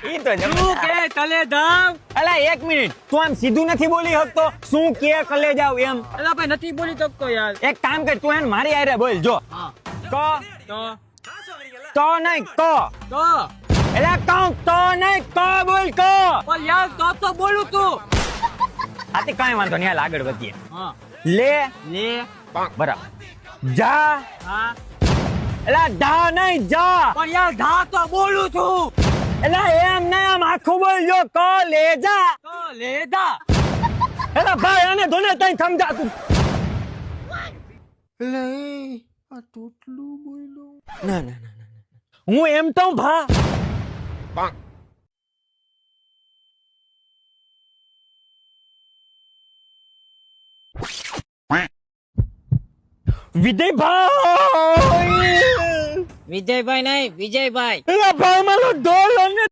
ઈ તો શું કે કલે જાવ? અલા 1 મિનિટ, તું આમ સીધું નથી બોલી શકતો? શું કે કલે જાવ એમ? અલા ભાઈ નથી બોલી શકતો યાર. એક કામ કર, તું એને મારી આરે બોલ. જો હા ક તો નહીં ક, તો એટલે કહું તો નહીં ક બોલ ક. પણ યાર તો બોલું તું. આથી કઈ વાંધો નહીં, હાલ આગળ વધીએ. હા લે લે બરાબર, જા હા એટલે ઢા નહીં જા, પણ યાર ધા તો બોલું છું. એટલે એમ નહીં, આમ આખું બોલ. જો ક લે જા, તો લે ધા. એટલે ભાઈ આને ધોને તઈ સમજા તું. લે આ તોતલું બોલ્યો. ના ના ના ના, હું એમ તો ભા વિજયભાઈ, વિજયભાઈ નહીં વિજયભાઈ. એલા ભાઈ મારો ઢોલ અને